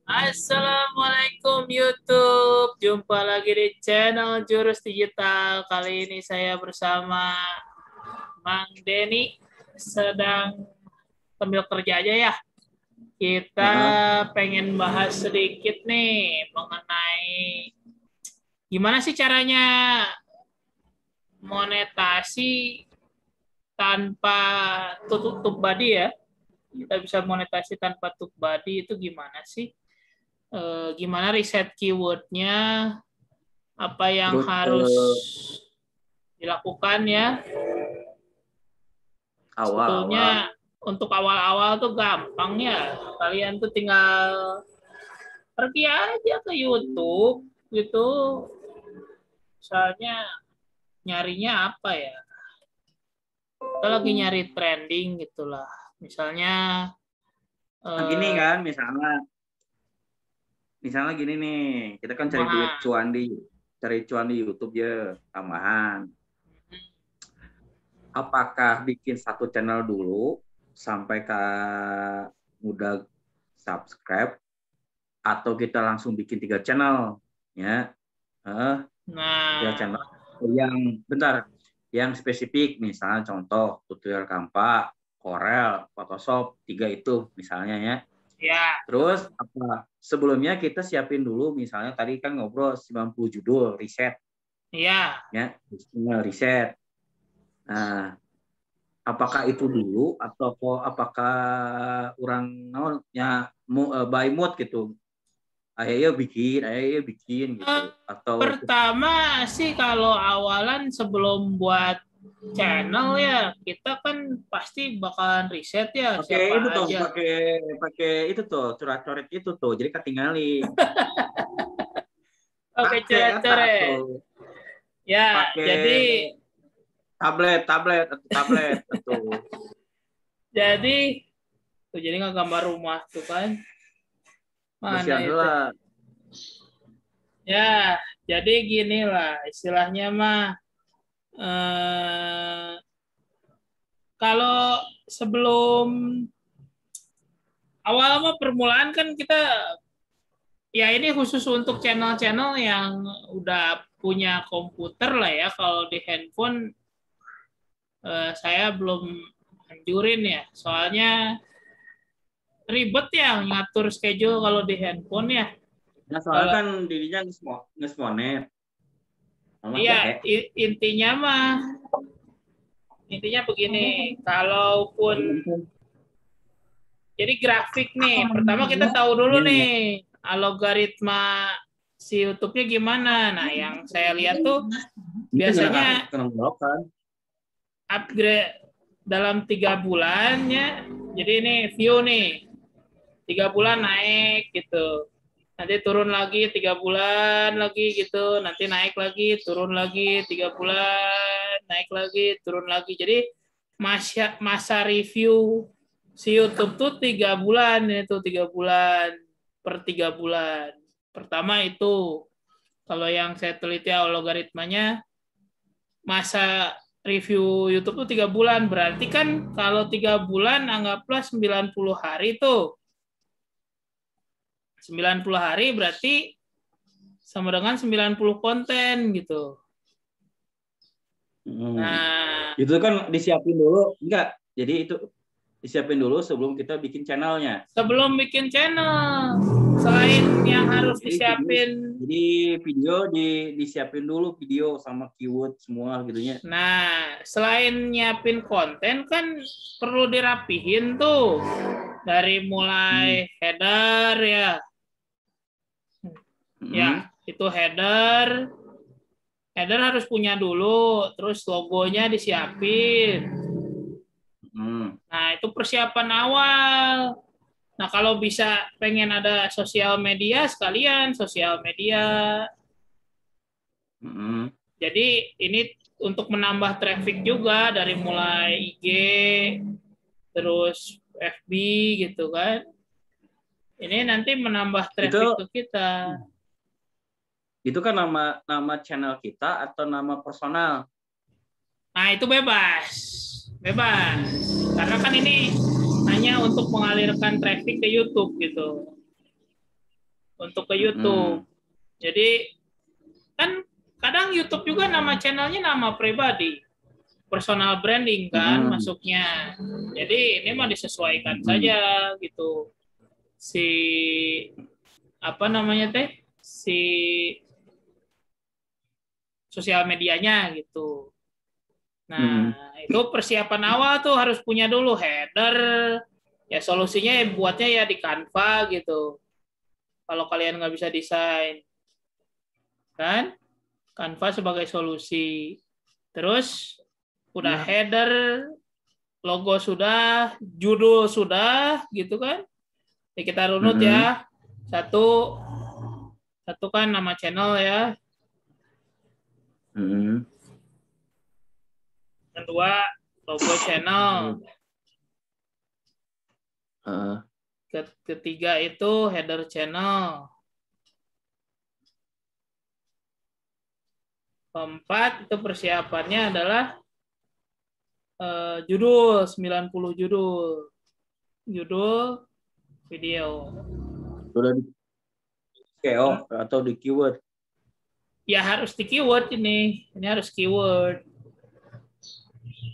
Assalamualaikum YouTube. Jumpa lagi di channel Jurus Digital. Kali ini saya bersama Mang Denny. Sedang sambil kerja aja ya. Kita Heeh. pengen bahas sedikit nih mengenai gimana sih caranya monetasi tanpa tutup body ya. Kita bisa monetasi tanpa tutup body itu gimana sih? Gimana riset keywordnya, apa yang Terus harus dilakukan ya. awal-awal Sebetulnya untuk awal-awal tuh gampang ya. Kalian tuh tinggal pergi aja ke YouTube gitu. Misalnya nyarinya apa ya? Kita lagi nyari trending gitulah. Misalnya gini eh, kan, misalnya gini nih, kita kan cari duit kumaha. cari cuan di YouTube ya, tambahan. Apakah bikin satu channel dulu sampai ke udah subscribe atau kita langsung bikin 3 channel ya? Tiga channel Nah, yang bentar, yang spesifik misalnya contoh tutorial Canva, Corel, Photoshop, 3 itu misalnya ya. ya, Terus apa? Sebelumnya kita siapin dulu misalnya tadi kan ngobrol 90 judul riset ya. ya, riset. Nah, apakah itu dulu atau apakah orang ya by mood gitu. Ayo bikin Eh, gitu atau Pertama sih kalau awalan sebelum buat channel ya kita kan pasti bakalan riset ya pakai itu siapa tuh, aja. pakai pakai itu tuh coret-coret itu tuh. Jadi ketinggalin. Oke, Pakai eta coret-coret. tuh, Ya, pakai jadi tablet tuh. jadi tuh jadi nggak gambar rumah tuh kan. Mana Bersihan itu? lah. Ya, jadi gini lah istilahnya mah eh, kalau sebelum awal mah permulaan kan kita ya ini khusus untuk channel-channel yang udah punya komputer lah ya. Kalau di handphone saya belum anjurin ya. Soalnya ribet ya ngatur schedule kalau di handphone ya. Nah, soalnya Kalau kan dirinya ngesmonet. Sama iya jahe. intinya begini, kalaupun jadi grafik nih, pertama kita tahu dulu Iya. nih algoritma si YouTube-nya gimana. Nah, yang saya lihat tuh Itu biasanya kena kan. upgrade dalam 3 bulan ya. Jadi ini view nih, 3 bulan naik gitu. Nanti turun lagi 3 bulan lagi gitu. Nanti naik lagi, turun lagi 3 bulan, naik lagi, turun lagi. Jadi masa review si YouTube tuh 3 bulan itu 3 bulan per 3 bulan. Pertama itu kalau yang saya teliti algoritmanya masa review YouTube tuh 3 bulan. Berarti kan kalau 3 bulan anggaplah 90 hari tuh. 90 hari berarti sama dengan 90 konten gitu. Hmm. Nah, Itu kan disiapin dulu, enggak? Jadi itu disiapin dulu sebelum kita bikin channelnya. sebelum bikin channel, selain yang harus Jadi video, disiapin, jadi video disiapin dulu video sama keyword semua gitunya. nah, selain nyiapin konten kan perlu dirapihin tuh. Dari Hmm. mulai header ya, Hmm. ya itu header, header harus punya dulu, terus logonya disiapin. Hmm. Nah, itu persiapan awal. Nah, kalau bisa pengen ada sosial media sekalian, sosial media. Hmm. Jadi ini untuk menambah traffic juga dari mulai IG, terus FB gitu kan. Ini nanti menambah Itu traffic ke kita. itu kan nama nama channel kita atau nama personal. Nah, itu bebas. Bebas. Karena kan ini hanya untuk mengalirkan traffic ke YouTube gitu. untuk ke YouTube. Jadi kan kadang YouTube juga nama channelnya nama pribadi, personal branding kan masuknya. Jadi ini mah disesuaikan saja gitu. Si apa namanya teh? Si sosial medianya gitu. Nah, itu persiapan awal tuh harus punya dulu header. Ya solusinya buatnya ya di Canva gitu. Kalau kalian nggak bisa desain, kan? Canva sebagai solusi. Terus udah header, logo sudah, judul sudah, gitu kan? Ya, kita runut ya. Satu kan nama channel ya. Kedua, logo channel. Ketiga itu header channel. Keempat itu persiapannya adalah judul, 90 judul. Judul video. Sudah di SEO atau di keyword? Ya harus di keyword ini. Ini harus keyword.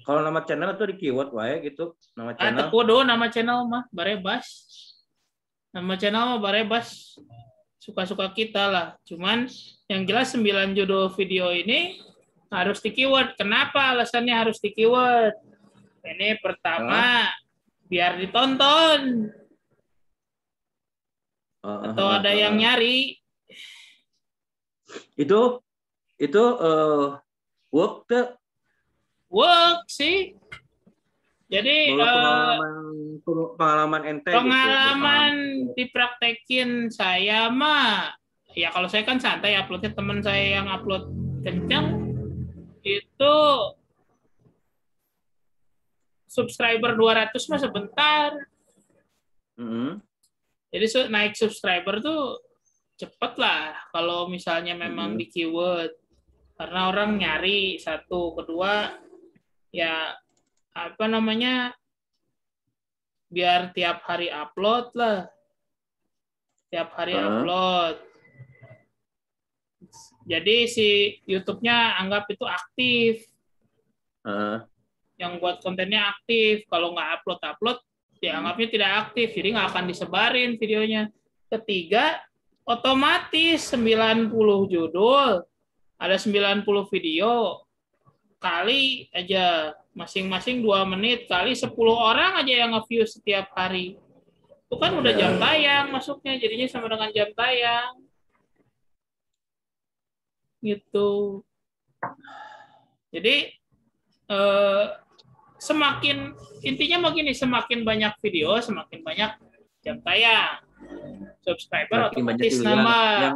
Kalau nama channel itu di keyword wae gitu, nama channel. Kudu nama channel mah barebas. Nama channel mah barebas. Suka-suka kita lah. Cuman yang jelas 9 judul video ini harus di keyword. Kenapa alasannya harus di keyword? Ini pertama biar ditonton. Atau ada yang nyari. Itu work tuh. Work sih. Jadi pengalaman ente pengalaman gitu. Dipraktekin saya mah ya kalau saya kan santai uploadnya, teman saya yang upload kencang itu subscriber 200 mah sebentar. Jadi naik subscriber tuh cepet lah kalau misalnya memang di keyword, karena orang nyari. Satu, kedua ya apa namanya, biar tiap hari upload lah, upload. Jadi si YouTube-nya anggap itu aktif, yang buat kontennya aktif. Kalau nggak upload dianggapnya tidak aktif, jadi nggak akan disebarin videonya. Ketiga, otomatis 90 judul, ada 90 video, kali aja masing-masing 2 menit, kali 10 orang aja yang nge-view setiap hari. Itu kan udah jam tayang masuknya, jadinya sama dengan jam tayang. Gitu. Jadi semakin intinya begini, semakin banyak video, semakin banyak jam tayang. Subscriber otomatis nama.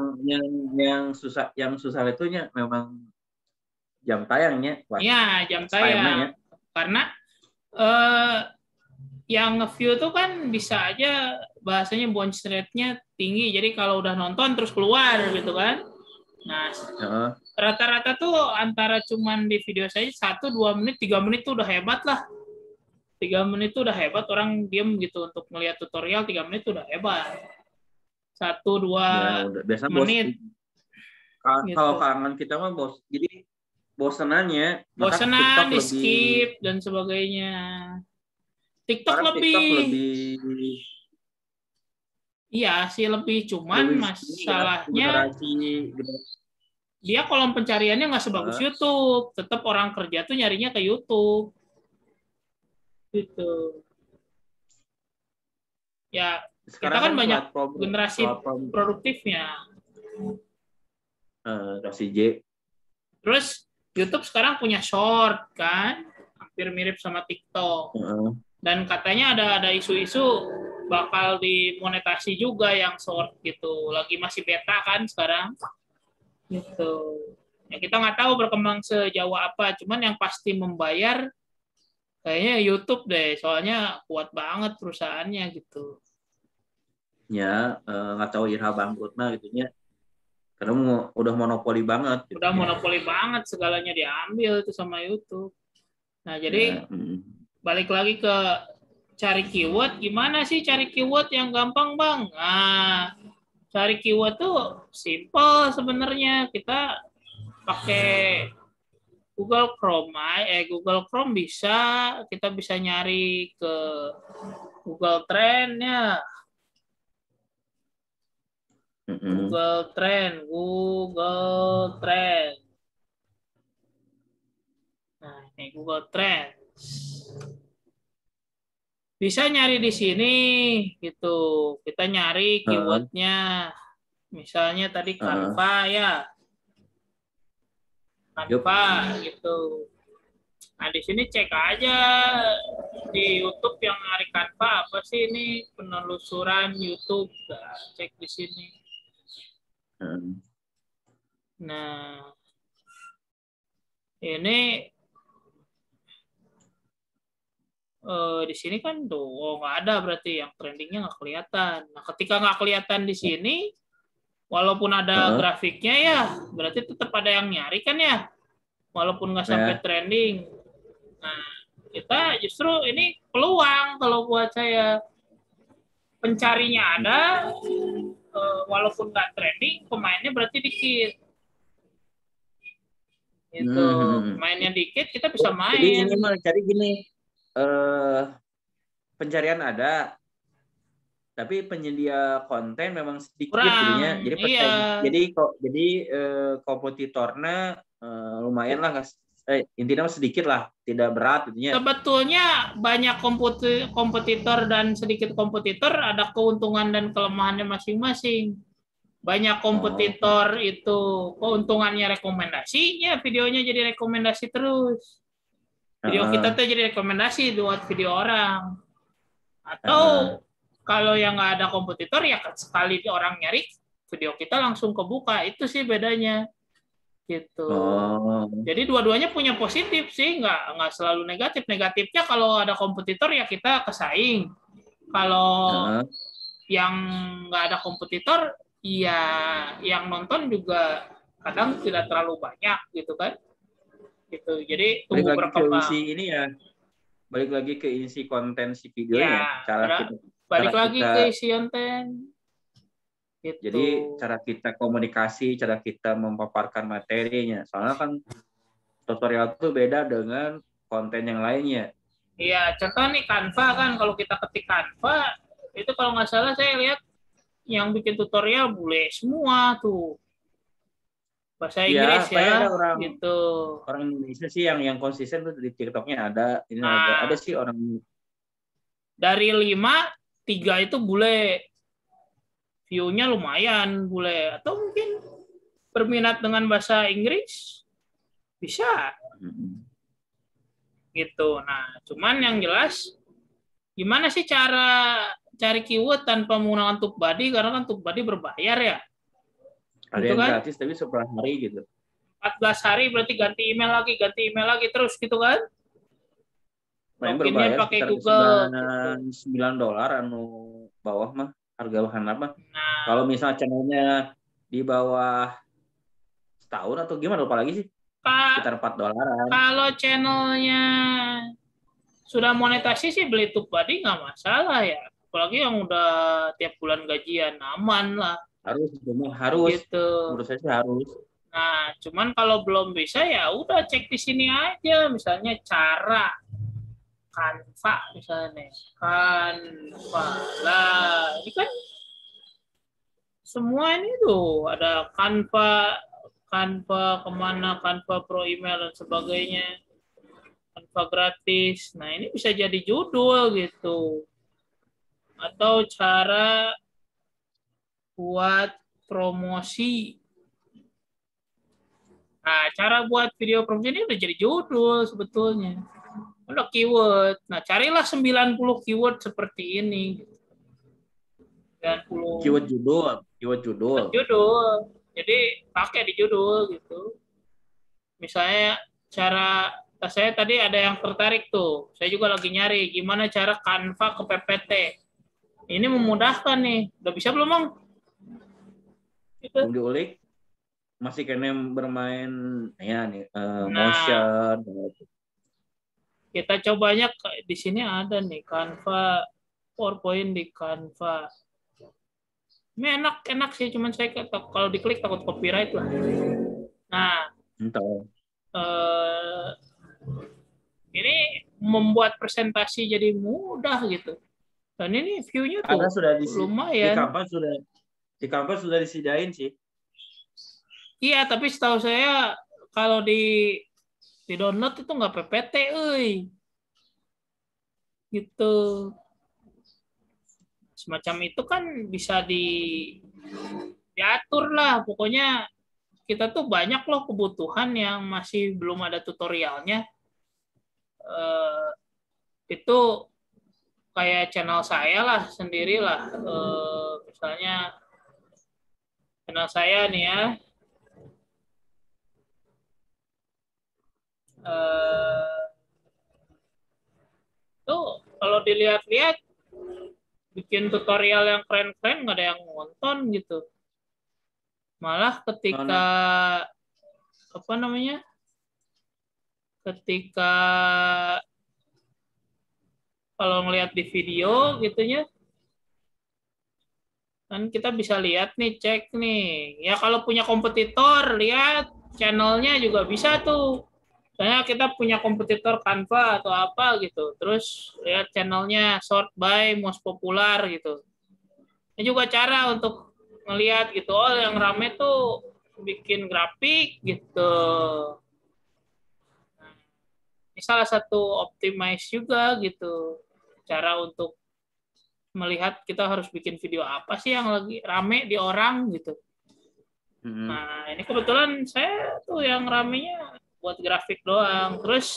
Yang susah itunya memang jam tayangnya. Iya, jam tayang. Karena yang nge-view tuh kan bisa aja bahasanya bounce rate-nya tinggi. Jadi kalau udah nonton terus keluar gitu kan. Nah, rata-rata tuh antara cuman di video saya 1-2 menit, 3 menit tuh udah hebat lah. 3 menit tuh udah hebat, orang diem gitu untuk melihat tutorial. 3 menit tuh udah hebat. 1-2 menit. Gitu. Kalau kalangan kita mah jadi bosenannya, bosenan, di skip dan sebagainya. TikTok lebih iya sih, lebih, cuman masalahnya dia kolom pencariannya nggak sebagus YouTube. Tetap orang kerja tuh nyarinya ke YouTube gitu ya. Sekarang kita kan banyak generasi produktifnya, generasi J. Terus YouTube sekarang punya short kan, hampir mirip sama TikTok. Dan katanya ada isu-isu bakal dimonetasi juga yang short gitu. Lagi masih beta kan sekarang. Gitu. Ya kita nggak tahu berkembang sejauh apa. Cuman yang pasti membayar kayaknya YouTube deh. Soalnya kuat banget perusahaannya gitu. Ya, nggak tahu Irha bangkrut mah gitunya. Karena udah monopoli banget. Gitu. Udah monopoli banget, segalanya diambil itu sama YouTube. Nah, jadi balik lagi ke cari keyword. Gimana sih cari keyword yang gampang, Bang? Nah, cari keyword tuh simple sebenarnya. Kita pakai Google Chrome bisa, kita bisa nyari ke Google Trend ya. Google Trend. Nah, ini Google Trends. Bisa nyari di sini gitu. Kita nyari keywordnya. Misalnya tadi Canva ya. Canva gitu. Nah, di sini cek aja di YouTube yang nyari Canva apa sih ini penelusuran YouTube. Nah, cek di sini. Nah, ini di sini kan tuh nggak ada berarti yang trendingnya nggak kelihatan. Nah, ketika nggak kelihatan di sini, walaupun ada grafiknya ya, berarti tetap ada yang nyari kan ya, walaupun nggak sampai trending. Nah, kita justru ini peluang kalau buat saya, pencarinya ada, walaupun nggak trending, pemainnya berarti dikit. Itu mainnya dikit, kita bisa main. Jadi ini mah cari gini. Pencarian ada, tapi penyedia konten memang sedikit jadinya. Jadi kompetitornya lumayan lah, intinya sedikit lah, tidak berat jadinya. Sebetulnya banyak kompetitor dan sedikit kompetitor ada keuntungan dan kelemahannya masing-masing. Banyak kompetitor itu keuntungannya rekomendasi, ya videonya jadi rekomendasi terus. Video kita tuh jadi rekomendasi buat video orang. Atau kalau yang nggak ada kompetitor ya sekali orang nyari video kita langsung kebuka. Itu sih bedanya gitu. Jadi dua-duanya punya positif sih, nggak selalu negatif. Negatifnya kalau ada kompetitor ya kita kesaing. Kalau yang nggak ada kompetitor ya yang nonton juga kadang tidak terlalu banyak gitu kan. Gitu. Jadi tunggu berkembang. Balik lagi ke isi konten si videonya, balik lagi ke isi konten. Gitu. Jadi cara kita komunikasi, cara kita memaparkan materinya. Soalnya kan tutorial itu beda dengan konten yang lainnya. Iya, contoh nih Canva kan, kalau kita ketik Canva, itu kalau nggak salah saya lihat yang bikin tutorial bule semua tuh. Bahasa Inggris ya, gitu. Orang Indonesia sih yang konsisten tuh di TikToknya ada. Ini ada sih orang. Dari 5, 3 itu bule. View-nya lumayan bule. Atau mungkin berminat dengan bahasa Inggris, bisa. Gitu. Nah, cuman yang jelas, gimana sih cara cari keyword tanpa menggunakan TubeBuddy? Karena kan TubeBuddy berbayar ya. Ada gitu yang kan? Gratis tapi 10 hari gitu. 14 hari berarti ganti email lagi terus gitu kan? Loginnya pakai Google. $9 anu bawah mah harga bahan apa? Nah, kalau misalnya channelnya di bawah setahun atau gimana lupa lagi sih? Sekitar $4. Kalau channelnya sudah monetasi sih beli TubeBuddy nggak masalah ya. Apalagi yang udah tiap bulan gajian, aman lah. Harus gitu. Menurut saya sih harus. Nah, cuman kalau belum bisa ya udah cek di sini aja, misalnya cara Canva misalnya. Canva. Lah, ini kan semua ini tuh ada Canva kemana, Canva Pro Email dan sebagainya. Canva gratis. Nah, ini bisa jadi judul gitu. Atau cara buat promosi. Nah, cara buat video promosi ini udah jadi judul sebetulnya. Udah keyword. Nah, carilah 90 keyword seperti ini. 90. Keyword judul. Jadi pakai di judul gitu. Misalnya saya tadi ada yang tertarik tuh. Saya juga lagi nyari gimana cara Canva ke PPT. Ini memudahkan nih. Udah bisa belum, Bang? Gitu. Belum diulik. Masih kena bermain ya nih motion. Kita cobanya di sini ada nih Canva PowerPoint di Canva. Ini enak sih, cuman saya kalau diklik takut copyright lah. Nah, Entah. eh, ini membuat presentasi jadi mudah gitu. Dan ini view-nya Karena tuh sudah di lumayan. kampus sudah disediain sih. Iya, tapi setahu saya kalau di download itu nggak PPT, euy. Gitu. Semacam itu kan bisa diatur lah. Pokoknya kita tuh banyak loh kebutuhan yang masih belum ada tutorialnya. Eh, itu kayak channel saya lah sendiri lah. Misalnya channel saya nih ya. Eh, tuh kalau dilihat-lihat bikin tutorial yang keren-keren nggak ada yang nonton gitu. Malah ketika Nona, apa namanya? Ketika kalau ngelihat di video gitunya kan kita bisa lihat nih, cek nih. Ya kalau punya kompetitor, lihat channelnya juga bisa tuh. Misalnya kita punya kompetitor Canva atau apa gitu. Terus lihat channelnya sort by most popular gitu. Ini juga cara untuk ngelihat gitu. Oh, yang rame tuh bikin grafik gitu. Ini salah satu optimize juga gitu. Cara untuk melihat kita harus bikin video apa sih yang lagi rame di orang gitu. mm, Nah, ini kebetulan saya tuh yang ramenya buat grafik doang. Terus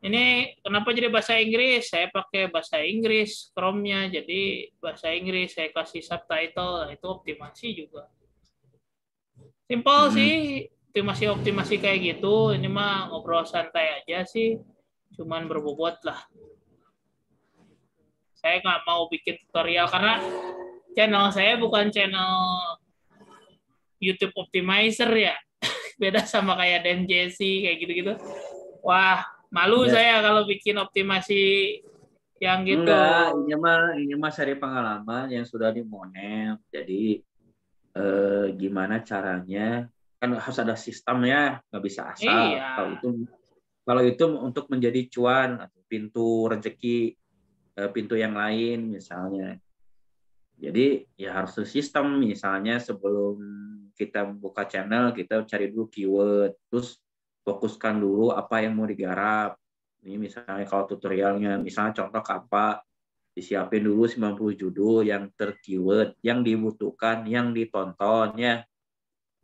ini kenapa jadi bahasa Inggris? Saya pakai bahasa Inggris Chrome-nya, jadi bahasa Inggris saya kasih subtitle. Nah, itu optimasi juga. Simple sih, mm. optimasi kayak gitu. Ini mah ngobrol santai aja sih, cuman berbobot lah. Saya nggak mau bikin tutorial karena channel saya bukan channel YouTube Optimizer ya. Beda sama kayak Dan Jesse kayak gitu-gitu. Wah, malu Ya, saya kalau bikin optimasi yang gitu. enggak, ini mah seri pengalaman yang sudah dimonet. Jadi gimana caranya? Kan harus ada sistemnya, nggak bisa asal. Iya. Kalau itu untuk menjadi cuan atau pintu rezeki, pintu yang lain misalnya. Jadi ya harus ada sistem. Misalnya sebelum kita buka channel, kita cari dulu keyword, terus fokuskan dulu apa yang mau digarap. Ini misalnya kalau tutorialnya, misalnya contoh apa, disiapin dulu 90 judul yang terkeyword, yang dibutuhkan, yang ditonton ya.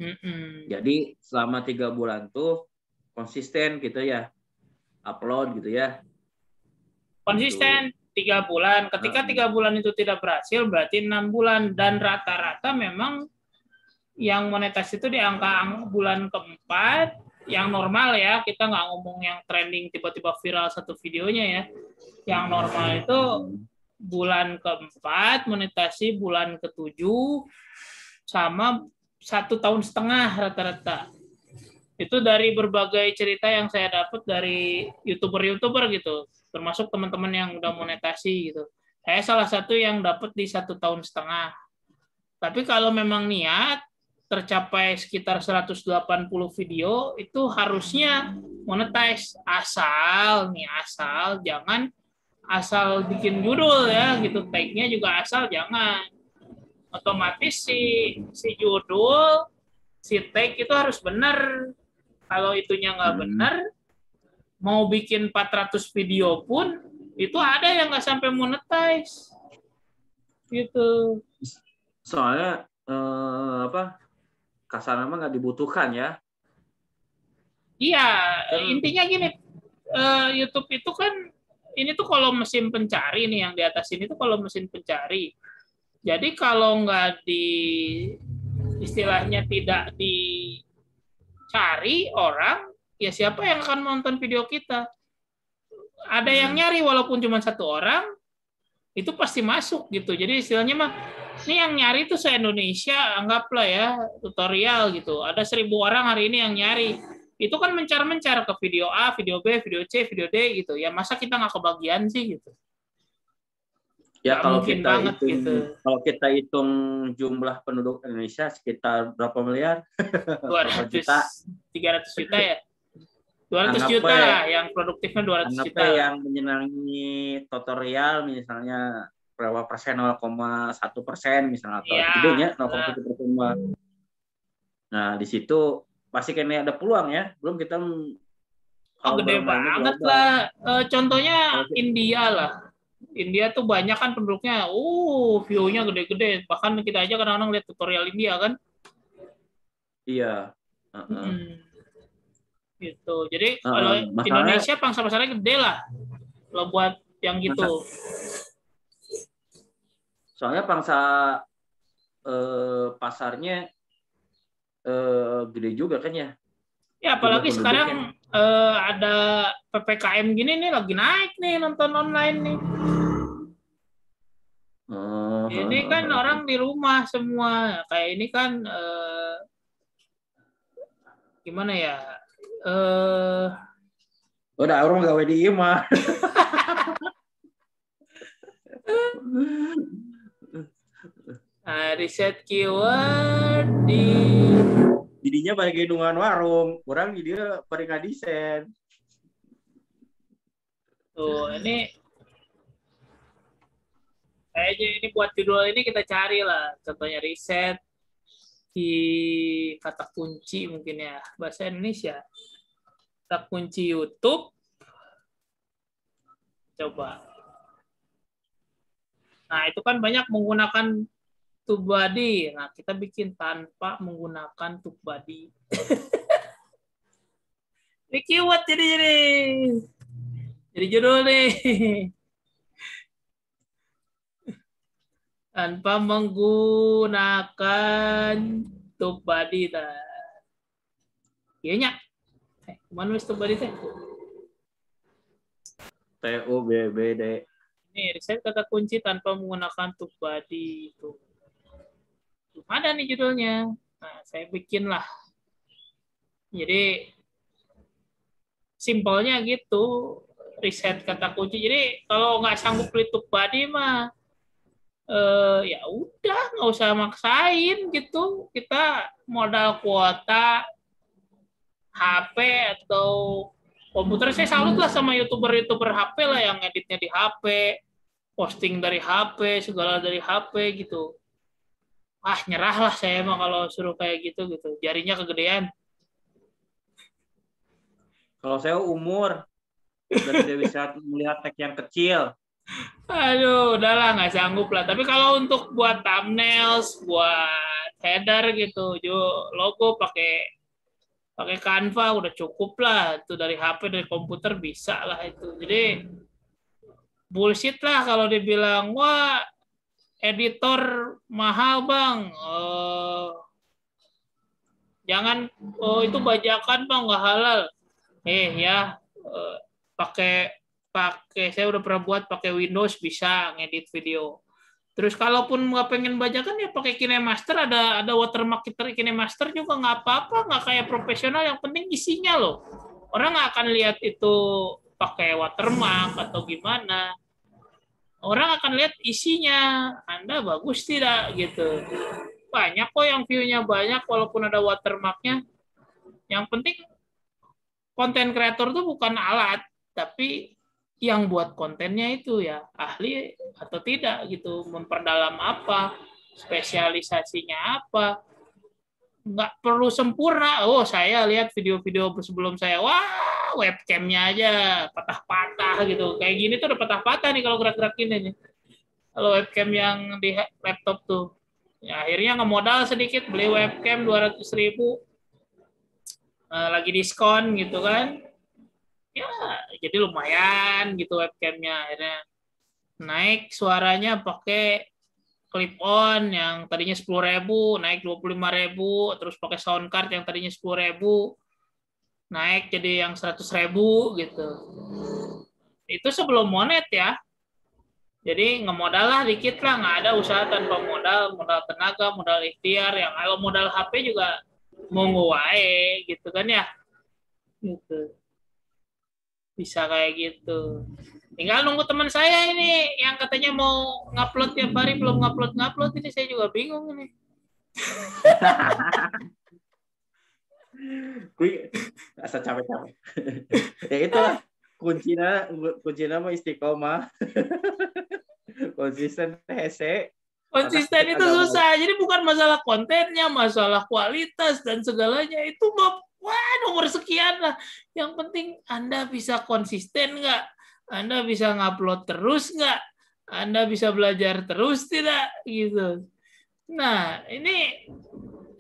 Mm-mm. Jadi selama 3 bulan tuh konsisten gitu ya, upload gitu ya, gitu. Konsisten 3 bulan. Ketika Heeh. 3 bulan itu tidak berhasil, berarti 6 bulan. Dan rata-rata memang yang monetas itu di angka bulan keempat, yang normal ya, kita nggak ngomong yang trending tiba-tiba viral satu videonya ya. Yang normal itu bulan keempat, monetasi bulan ketujuh, sama 1,5 tahun rata-rata. Itu dari berbagai cerita yang saya dapat dari youtuber gitu, termasuk teman-teman yang udah monetasi gitu. Saya salah satu yang dapat di 1,5 tahun. Tapi kalau memang niat tercapai sekitar 180 video itu harusnya monetize, asal jangan asal bikin judul ya gitu, tag-nya juga asal jangan. Otomatis si judul, si tag itu harus benar. Kalau itunya nggak Hmm. benar, mau bikin 400 video pun itu ada yang nggak sampai monetize gitu. Soalnya apa, kasar memang nggak dibutuhkan ya. Iya, Kan intinya gini, YouTube itu kan ini tuh kalau mesin pencari nih, yang di atas ini tuh kalau mesin pencari. Jadi kalau nggak istilahnya tidak dicari orang, ya siapa yang akan nonton video kita? Ada yang hmm, nyari walaupun cuma satu orang, itu pasti masuk gitu. Jadi istilahnya mah, ini yang nyari tuh se-Indonesia, anggaplah ya, tutorial gitu. Ada 1.000 orang hari ini yang nyari. Itu kan mencar-mencar ke video A, video B, video C, video D gitu. Ya masa kita nggak kebagian sih gitu. Ya nggak mungkin banget gitu. kalau kita hitung jumlah penduduk Indonesia sekitar berapa miliar? Berapa 200, juta? 300 juta ya. 200 Anggap juta lah, yang produktifnya 200 anggap juta lah. yang menyenangi tutorial misalnya berapa persen, 0,1% misalnya, atau Iya, gedenya nah, 0,1%. Nah, di situ pasti kayaknya ada peluang ya. Belum kita kalau gede bermainnya banget global. lah. Contohnya Kalau India lah. India tuh banyak kan penduduknya, view-nya gede-gede. Bahkan kita aja kadang-kadang lihat tutorial India kan. iya. Uh-uh. Gitu. Jadi kalau Uh-uh. Masalahnya Indonesia pangsa pasarnya gede lah. Kalau buat yang masa, gitu. soalnya pangsa pasarnya gede juga kan ya, Ya jumlah apalagi penduduknya. sekarang ada PPKM gini nih lagi naik nih nonton online nih. Ini kan orang di rumah semua. Kayak ini kan gimana ya? Eh Udah orang gawe di imah. riset keyword di Jadinya pada gedungan warung, orang jadi pada ngadesain. tuh ini kayaknya ini buat judul ini kita cari lah. Contohnya riset di kata kunci mungkin ya bahasa Indonesia. Kata kunci YouTube. Coba. Nah, itu kan banyak menggunakan TubeBuddy. Nah, kita bikin tanpa menggunakan TubeBuddy. Ini keyword jadi judul nih. Tanpa menggunakan TubeBuddy. Iya nya. Kemana wis TubeBuddy teh? TUBBD. Nih, riset kata kunci tanpa menggunakan TubeBuddy. Itu. Ada nih judulnya. Nah, saya bikin lah. Jadi simpelnya gitu, riset kata kunci. Jadi kalau nggak sanggup beli TubeBuddy mah ya udah nggak usah maksain gitu. Kita modal kuota HP atau komputer. Saya salut lah sama youtuber HP lah yang editnya di HP, posting dari HP, segala dari HP gitu. Nyerah lah saya mah kalau suruh kayak gitu. Jarinya kegedean. Kalau saya umur udah tidak bisa melihat tag yang kecil. Aduh, udahlah nggak sanggup lah. Tapi kalau untuk buat thumbnails, buat header gitu, logo pakai pakai Canva udah cukup lah. Itu dari HP, dari komputer bisa lah itu. Jadi bullshit lah kalau dibilang wah editor mahal bang. Jangan itu bajakan bang nggak halal. Ya pakai pakai saya udah pernah buat pakai Windows bisa ngedit video. Terus kalaupun nggak pengen bajakan ya pakai KineMaster, ada watermark KineMaster juga nggak apa-apa, nggak kayak profesional, yang penting isinya loh. Orang nggak akan lihat itu pakai watermark atau gimana. Orang akan lihat isinya, Anda bagus tidak gitu. Banyak kok yang view-nya banyak walaupun ada watermarknya. Yang penting konten kreator itu bukan alat, tapi yang buat kontennya itu ya ahli atau tidak gitu, memperdalam apa, spesialisasinya apa, nggak perlu sempurna. Saya lihat video-video sebelum saya, wah webcamnya aja patah-patah gitu, kayak gini tuh udah patah-patah nih kalau gerak-gerak ini nih. Kalau webcam yang di laptop tuh, ya akhirnya ngemodal sedikit beli webcam 200.000, lagi diskon gitu kan. Ya jadi lumayan gitu webcamnya, akhirnya naik suaranya pakai clip on yang tadinya 10.000 naik 25.000, terus pakai sound card yang tadinya 10.000 naik jadi yang 100.000 gitu. Itu sebelum monet ya, jadi ngemodal lah dikit lah, nggak ada usaha tanpa modal tenaga, modal ikhtiar. Yang kalau modal HP juga monggo wae gitu kan ya, gitu bisa kayak gitu. Tinggal nunggu teman saya ini yang katanya mau ngupload tiap hari belum ngupload ini saya juga bingung ini. Kui asa capek-capek. Ya itulah kuncinya mah istiqomah. Konsisten hese. Konsisten itu susah. Jadi bukan masalah kontennya, masalah kualitas dan segalanya itu wah nomor sekian lah. Yang penting Anda bisa konsisten nggak? Anda bisa ngupload terus nggak? Anda bisa belajar terus tidak? Gitu. Nah, ini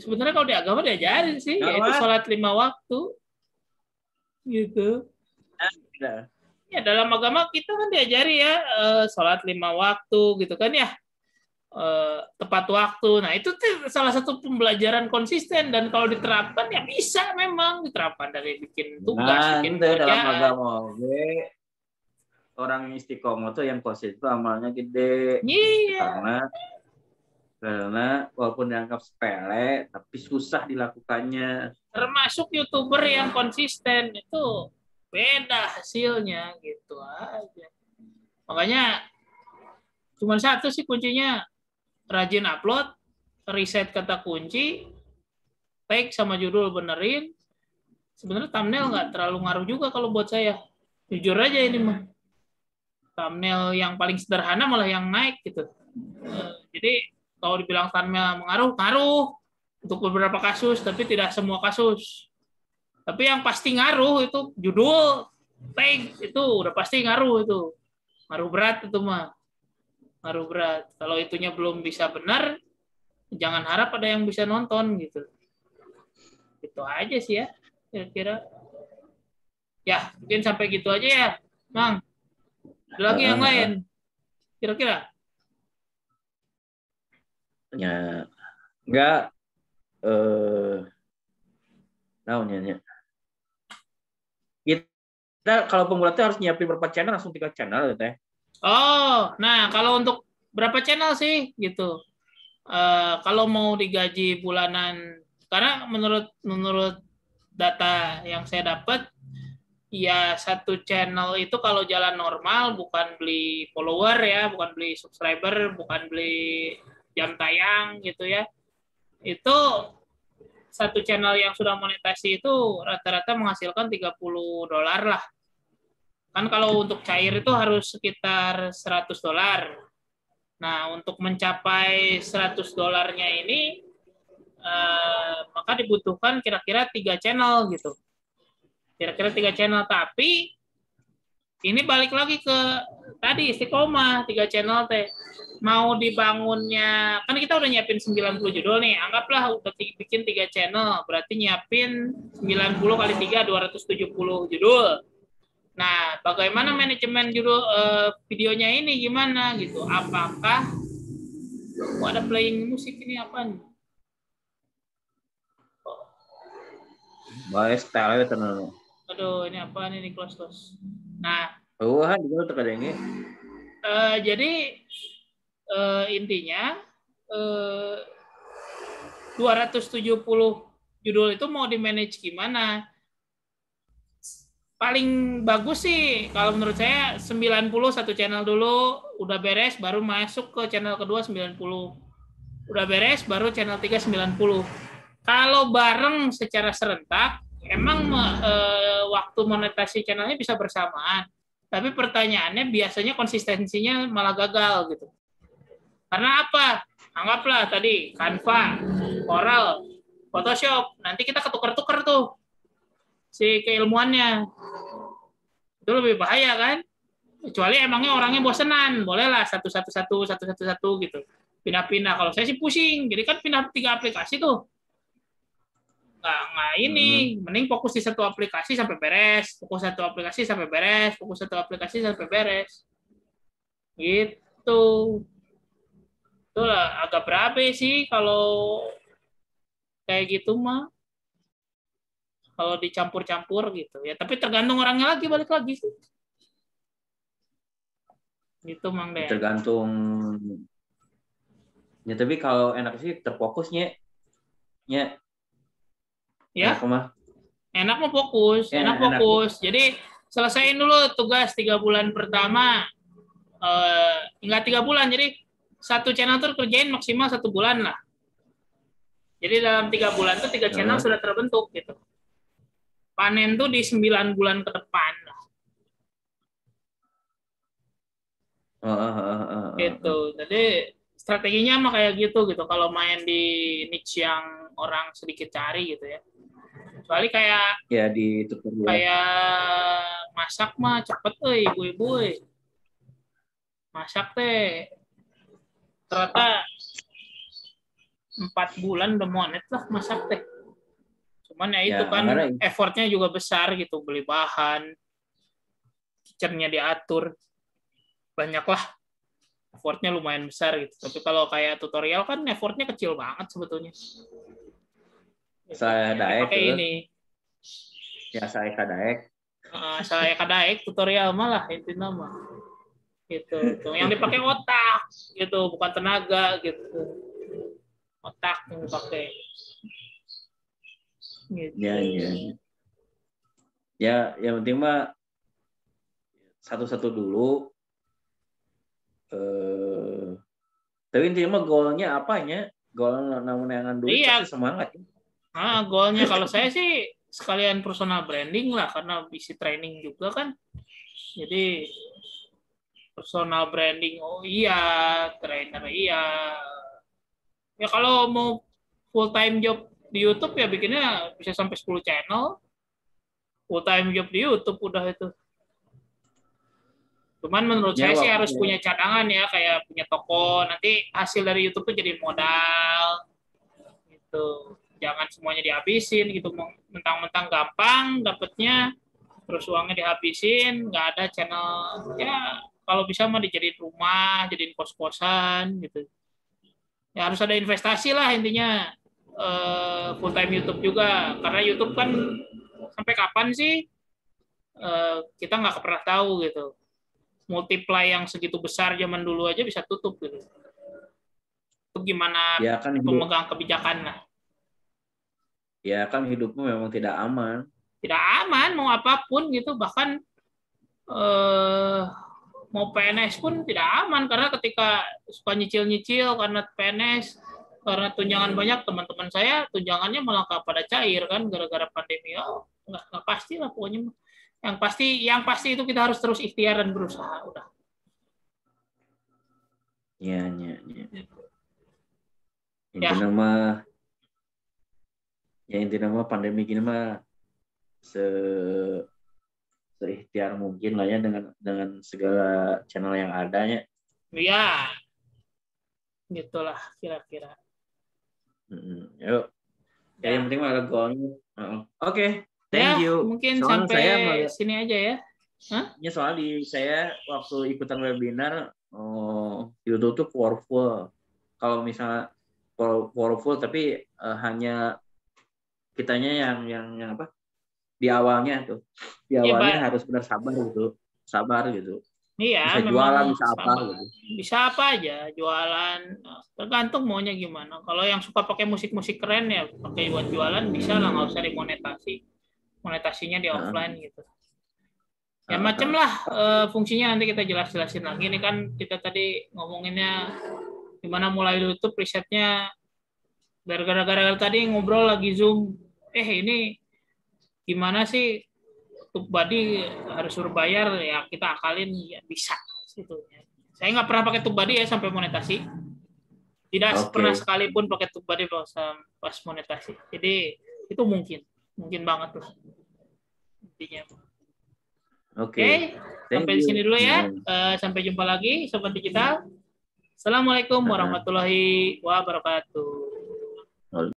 sebenarnya kalau di agama diajarin sih, yaitu sholat 5 waktu. Gitu. Ya, dalam agama kita kan diajari ya, sholat 5 waktu gitu kan ya. Tepat waktu. Nah, itu salah satu pembelajaran konsisten dan kalau diterapkan ya bisa memang diterapkan dari bikin tugas, bikin kerjaan. Dalam agama orang istiqomah tuh yang konsisten itu amalnya gede. Iya. Karena walaupun dianggap sepele tapi susah dilakukannya. Termasuk YouTuber yang konsisten itu beda hasilnya gitu aja. Makanya cuma satu sih kuncinya, rajin upload, riset kata kunci, tag sama judul benerin. Sebenarnya thumbnail nggak terlalu ngaruh juga kalau buat saya. Jujur aja ini mah. Thumbnail yang paling sederhana malah yang naik gitu. Jadi kalau dibilang thumbnail ngaruh untuk beberapa kasus, tapi tidak semua kasus. Tapi yang pasti ngaruh itu judul, tag itu udah pasti ngaruh itu. Ngaruh berat itu mah. Ngaruh berat. Kalau itunya belum bisa benar, jangan harap ada yang bisa nonton gitu. Itu aja sih ya, kira-kira. Ya, mungkin sampai gitu aja ya, Mang. Ada lagi yang lain, kira-kira? Ya, enggak. Naonnya. Kita kalau pemula harus nyiapin berapa channel, langsung 3 channel gitu ya. Oh, nah kalau untuk berapa channel sih gitu? Kalau mau digaji bulanan, karena menurut data yang saya dapat, ya satu channel itu kalau jalan normal, bukan beli follower ya, bukan beli subscriber, bukan beli jam tayang gitu ya, itu satu channel yang sudah monetasi itu rata-rata menghasilkan $30 lah. Kan kalau untuk cair itu harus sekitar $100. Nah, untuk mencapai $100-nya ini, maka dibutuhkan kira-kira 3 channel gitu. Kira-kira 3 channel, tapi ini balik lagi ke tadi istiqomah 3 channel teh. Mau dibangunnya, kan kita udah nyiapin 90 judul nih, anggaplah udah bikin 3 channel, berarti nyiapin 90 kali 3, 270 judul. Nah, bagaimana manajemen judul videonya ini gimana gitu? Apakah ada playing musik ini apa nih? Baik, style tenang. Aduh, ini apa nih close. Nah, juga terkadangnya. Jadi intinya 270 judul itu mau di-manage gimana? Paling bagus sih kalau menurut saya 90 satu channel dulu, udah beres baru masuk ke channel kedua 90. Udah beres baru channel 3 90. Kalau bareng secara serentak, emang waktu monetasi channelnya bisa bersamaan. Tapi pertanyaannya biasanya konsistensinya malah gagal gitu. Karena apa? Anggaplah tadi Canva, Corel, Photoshop, nanti kita ketukar-tukar tuh si keilmuannya. Itu lebih bahaya kan? Kecuali emangnya orangnya bosenan, bolehlah satu gitu. Pindah-pindah. Kalau saya sih pusing, jadi kan pindah 3 aplikasi tuh. Nggak ini, mending fokus di satu aplikasi sampai beres, fokus satu aplikasi sampai beres, fokus satu aplikasi sampai beres. Gitu. Itulah agak berabe sih kalau kayak gitu mah. Kalau dicampur-campur gitu ya, tapi tergantung orangnya lagi, balik lagi sih. Gitu Mang Den. Tergantung. Ya tapi kalau enak sih terfokusnya. Ya. Enak mah fokus, enak fokus. Jadi selesaiin dulu tugas 3 bulan pertama. Enggak 3 bulan, jadi satu channel tuh kerjain maksimal 1 bulan lah. Jadi dalam 3 bulan tuh 3 channel sudah terbentuk gitu. Panen tuh di 9 bulan ke depan lah. Gitu. Jadi strateginya mah kayak gitu. Kalau main di niche yang orang sedikit cari gitu ya. Kecuali kayak ya di tutorial. Kayak masak mah cepet ibu-ibu. Masak teh ternyata 4 bulan udah monet lah masak teh. Cuman ya itu kan effortnya juga besar gitu, beli bahan, kitchennya diatur, banyak lah. Effortnya lumayan besar gitu. Tapi kalau kayak tutorial kan effortnya kecil banget sebetulnya. Saya daek pakai ini. Ya saya kadaek. Saya kadaek tutorial malah intinya mah. Gitu. Yang dipakai otak gitu, bukan tenaga gitu. Otak yang dipakai. Gitu. Ya, yang penting mah satu-satu dulu. Tapi intinya mah goalnya apanya? Goal namun yang duit pasti semangat. Goalnya kalau saya sih sekalian personal branding lah, karena isi training juga kan. Jadi personal branding, trainer iya. Ya kalau mau full time job di YouTube ya bikinnya bisa sampai 10 channel. Full time job di YouTube udah itu. Cuman menurut saya sih harus punya cadangan ya, kayak punya toko. Nanti hasil dari YouTube tuh jadi modal. Gitu. Jangan semuanya dihabisin gitu, mentang-mentang gampang dapatnya, terus uangnya dihabisin, nggak ada channel. Ya kalau bisa mah dijadiin rumah, jadiin kos-kosan gitu. Ya harus ada investasi lah intinya. Full time YouTube juga, karena YouTube kan sampai kapan sih kita nggak pernah tahu gitu. Multiply yang segitu besar zaman dulu aja bisa tutup gitu. Itu gimana ya, kan pemegang kebijakan lah. Ya kan hidupmu memang tidak aman. Tidak aman mau apapun gitu, bahkan mau PNS pun tidak aman, karena ketika suka nyicil-nyicil karena PNS, karena tunjangan banyak, teman-teman saya tunjangannya malah pada cair kan gara-gara pandemi. Nggak pasti lah pokoknya. Yang pasti itu kita harus terus ikhtiar dan berusaha udah. Ya. Intinya mah pandemi gini mah seikhtiar mungkin lah ya dengan segala channel yang adanya. Iya. Gitulah kira-kira. Yuk. Ya, yang penting mah ada goalnya. Oke. Thank you. Mungkin soalnya sampai sini aja ya. Ya soalnya saya waktu ikutan webinar YouTube tuh powerful. Kalau misalnya powerful tapi hanya kitanya yang apa? Di awalnya tuh. Di awalnya harus benar sabar gitu. Iya, bisa jualan, bisa apa gitu. Bisa apa aja, jualan. Tergantung maunya gimana. Kalau yang suka pakai musik-musik keren ya pakai buat jualan bisa lah, nggak usah dimonetasi. Monetasinya di offline gitu. Ya macam lah fungsinya nanti kita jelasin lagi. Ini kan kita tadi ngomonginnya gimana mulai YouTube, risetnya gara-gara tadi ngobrol lagi Zoom. Ini gimana sih TubeBuddy harus suruh bayar, ya kita akalin ya bisa gitu. Saya nggak pernah pakai TubeBuddy ya sampai monetasi. Tidak pernah sekalipun pakai TubeBuddy pas monetasi. Jadi itu mungkin banget tuh intinya. Oke. Sampai di sini dulu ya. Sampai jumpa lagi sobat digital. Assalamualaikum warahmatullahi wabarakatuh.